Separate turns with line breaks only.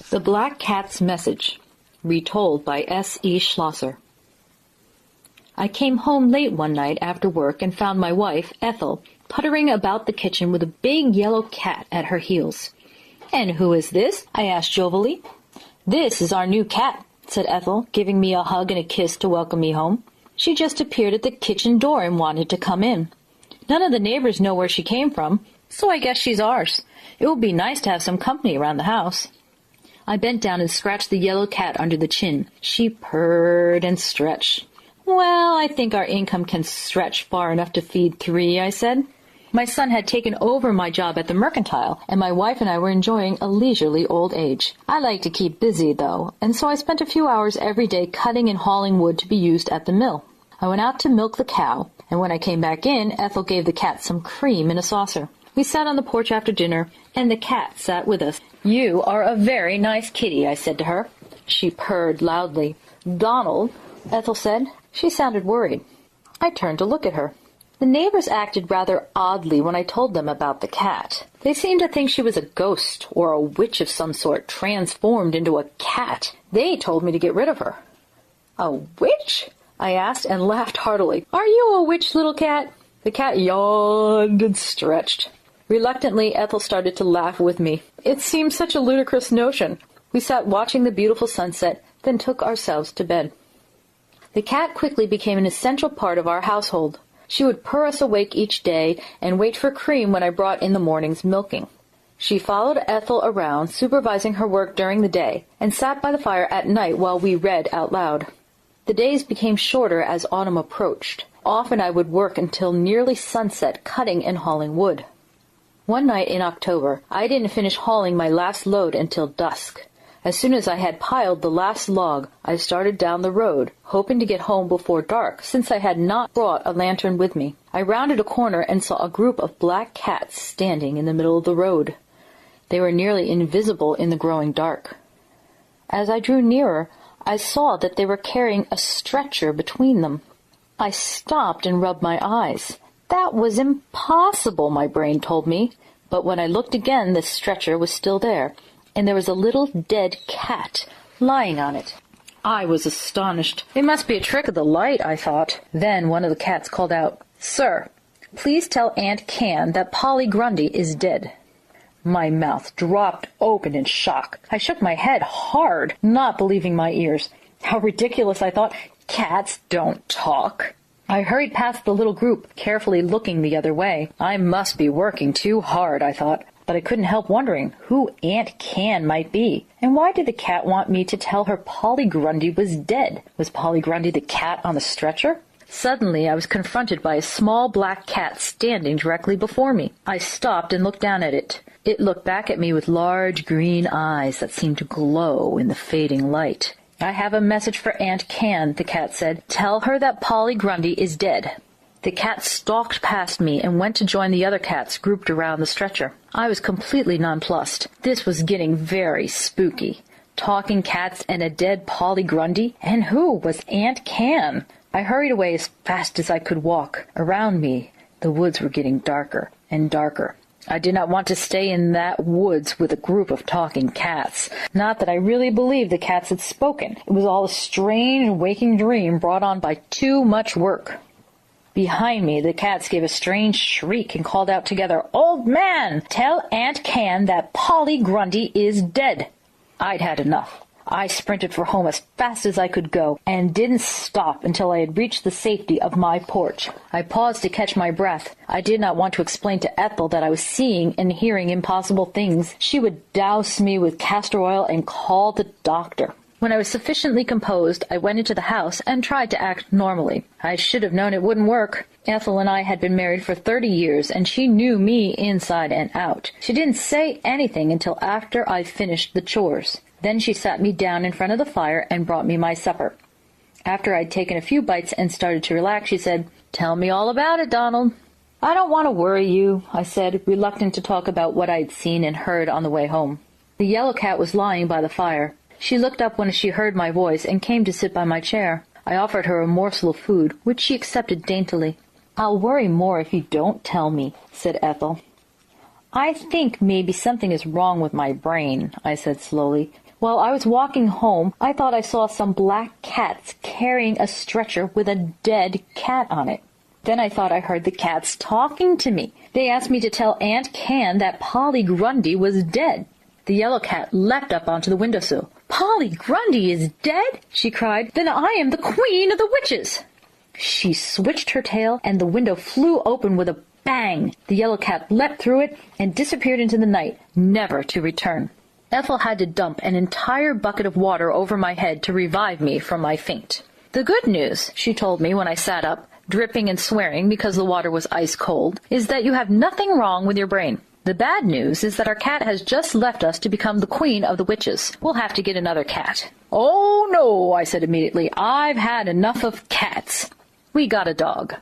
The Black Cat's Message, retold by S.E. Schlosser. I came home late one night after work and found my wife, Ethel, puttering about the kitchen with a big yellow cat at her heels. "And who is this?" I asked jovially. "This is our new cat," said Ethel, giving me a hug and a kiss to welcome me home. She just appeared at the kitchen door and wanted to come in. None of the neighbors know where she came from, so I guess she's ours. It will be nice to have some company around the house. I bent down and scratched the yellow cat under the chin. She purred and stretched. "Well, I think our income can stretch far enough to feed 3, I said. My son had taken over my job at the mercantile, and my wife and I were enjoying a leisurely old age. I like to keep busy, though, and so I spent a few hours every day cutting and hauling wood to be used at the mill. I went out to milk the cow, and when I came back in, Ethel gave the cat some cream in a saucer. We sat on the porch after dinner, and the cat sat with us. "You are a very nice kitty," I said to her. She purred loudly. "Donald," Ethel said. She sounded worried. I turned to look at her. The neighbors acted rather oddly when I told them about the cat. They seemed to think she was a ghost or a witch of some sort transformed into a cat. They told me to get rid of her. "A witch?" I asked and laughed heartily. "Are you a witch, little cat?" The cat yawned and stretched. Reluctantly, Ethel started to laugh with me. It seemed such a ludicrous notion. We sat watching the beautiful sunset, then took ourselves to bed. The cat quickly became an essential part of our household. She would purr us awake each day and wait for cream when I brought in the morning's milking. She followed Ethel around, supervising her work during the day, and sat by the fire at night while we read out loud. The days became shorter as autumn approached. Often I would work until nearly sunset cutting and hauling wood. One night in October, I didn't finish hauling my last load until dusk. As soon as I had piled the last log, I started down the road, hoping to get home before dark, since I had not brought a lantern with me. I rounded a corner and saw a group of black cats standing in the middle of the road. They were nearly invisible in the growing dark. As I drew nearer, I saw that they were carrying a stretcher between them. I stopped and rubbed my eyes. That was impossible, my brain told me. But when I looked again, the stretcher was still there, and there was a little dead cat lying on it. I was astonished. It must be a trick of the light, I thought. Then one of the cats called out, "Sir, please tell Aunt Can that Polly Grundy is dead." My mouth dropped open in shock. I shook my head hard, not believing my ears. How ridiculous, I thought. Cats don't talk. I hurried past the little group, carefully looking the other way. I must be working too hard, I thought, but I couldn't help wondering who Aunt Can might be. And why did the cat want me to tell her Polly Grundy was dead? Was Polly Grundy the cat on the stretcher? Suddenly I was confronted by a small black cat standing directly before me. I stopped and looked down at it. It looked back at me with large green eyes that seemed to glow in the fading light. "I have a message for Aunt Can," the cat said. "Tell her that Polly Grundy is dead." The cat stalked past me and went to join the other cats grouped around the stretcher. I was completely nonplussed. This was getting very spooky. Talking cats and a dead Polly Grundy? And who was Aunt Can? I hurried away as fast as I could walk. Around me, the woods were getting darker and darker. I did not want to stay in that woods with a group of talking cats. Not that I really believed the cats had spoken. It was all a strange waking dream brought on by too much work. Behind me, the cats gave a strange shriek and called out together, "Old man, tell Aunt Can that Polly Grundy is dead." I'd had enough. I sprinted for home as fast as I could go, and didn't stop until I had reached the safety of my porch. I paused to catch my breath. I did not want to explain to Ethel that I was seeing and hearing impossible things. She would douse me with castor oil and call the doctor. When I was sufficiently composed, I went into the house and tried to act normally. I should have known it wouldn't work. Ethel and I had been married for 30 years, and she knew me inside and out. She didn't say anything until after I finished the chores. Then she sat me down in front of the fire and brought me my supper. After I'd taken a few bites and started to relax, she said, "Tell me all about it, Donald." "I don't want to worry you," I said, reluctant to talk about what I'd seen and heard on the way home. The yellow cat was lying by the fire. She looked up when she heard my voice and came to sit by my chair. I offered her a morsel of food, which she accepted daintily. "I'll worry more if you don't tell me," said Ethel. "I think maybe something is wrong with my brain," I said slowly. While I was walking home, I thought I saw some black cats carrying a stretcher with a dead cat on it. Then I thought I heard the cats talking to me. They asked me to tell Aunt Can that Polly Grundy was dead. The yellow cat leapt up onto the windowsill. "Polly Grundy is dead?" she cried. "Then I am the queen of the witches!" She switched her tail, and the window flew open with a bang. The yellow cat leapt through it and disappeared into the night, never to return. Ethel had to dump an entire bucket of water over my head to revive me from my faint. "The good news," she told me when I sat up, dripping and swearing because the water was ice cold, "is that you have nothing wrong with your brain. The bad news is that our cat has just left us to become the queen of the witches. We'll have to get another cat." "Oh, no," I said immediately. "I've had enough of cats." We got a dog.